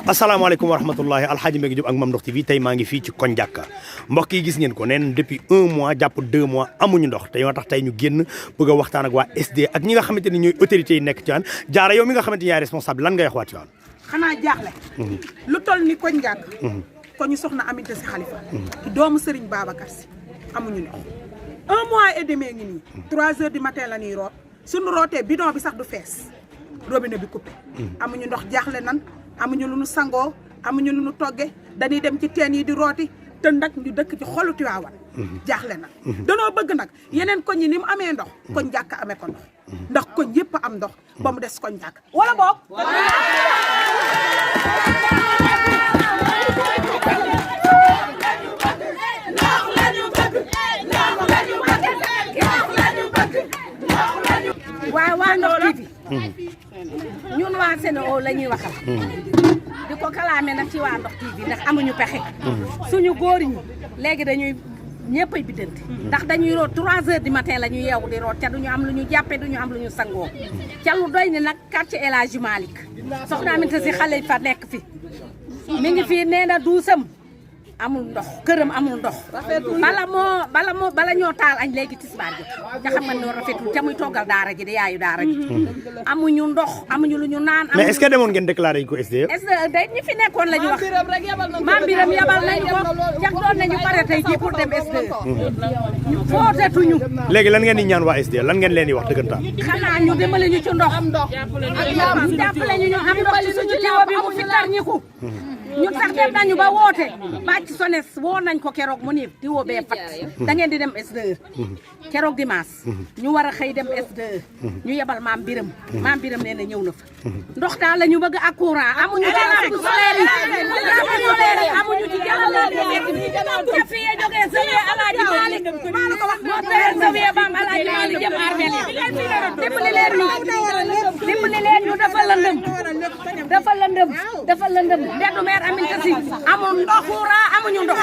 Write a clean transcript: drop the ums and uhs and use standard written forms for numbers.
asalaamaaleykum wa rahmatullahi alxaaji Mbengue Diop ak Mame Ndokh TV tey maa ngi fii ci koñ jàkka mbokk yi gis ngeen ko neen depuis 1 mois jàpp 2 mois amuñu ndox te ñoo tax tey ñu génn bëgg a waxtaan ak waa SD ak ñi nga xamante ni ñooy autorités yi nekk ci waan jaara yow mi nga xamante ni yaay responsable lan ngay wax waa ci waan xanaa jaaxle lu toll ni koñ jàkk ko ñu soxna Aminta si Xalifa doomu Serigne Babacar si amuñu ndox 1 mois et demi ngi nii 3 heures du matin la ñuy root suñu rootee bidon bi sax du fees robinet bi coupé amuñu ndox jaaxle nan amuñu lu nu sangoo amuñu lu nu togge dañuy dem ci teen yi di rooti te nag ñu dëkk ci xolu Tiwaawan jaaxle nag danoo bëgg nag yeneen koñ yi ni mu amee ndox koñ jàkk amee ko ndox ndax koñ yëpp am ndox ba mu des koñ jàkk wala boog waaw waa Ndokh TV ñun waa Sénégal la ñuy waxal di ko kalaame nag ci waa Ndokh TV ndax amuñu pexe suñu góor ñi léegi dañuy ñëppay biddanti ndax dañuy root 3 heures du matin la ñu yeewu di root ca duñu am lu ñu jàppe duñu am lu ñu sangoo ca lu doy ni nag quartier El Hadji Malick soxna Aminta si xale fa nekk fi mi ngi fii nee na duusam amul ndox këram amul ndox bala ñoo taal añ léegi tisbaar jot ca xam nga ne rafetul ca muy toggal daara ji di yaayu daara ji amuñu ndox amuñu lu ñu naan mais est-ce que demoon ngeen déclaré ko SD day ñi fi nekkoon la ñu wax maam Biram yabal nañu ko jag doon nañu pare tey ji pour dem SD footatuñu léegi lan ngeen di ñaan waa SD lan ngeen leen di wax dëggantaan xanaa ñu dimbali ñu ci ndox jàppale ñu am ndox ci suñu tiwo bi mu fi tar ñiku ñun sax dem nañu ba woote bàcc sones woo nañ ko keroog mu ni tiwo bee fat da ngeen di dem SDE keroog dimanche ñu war a xëy dem SDE ñu yebal maam Biram nee na ñëw na fa ndox daal la ñu bëgg ak courant amuñu ci lampe solaire yi amuñu ci jàllale fi ye jógee Zawiya Alaaji Malick moo tere Zawiya Bam Alaaji Malick jëm armel yi dimbali leen ñu dafa lëndëm mbeddu meer Aminta si amul ndox courant amuñu ndox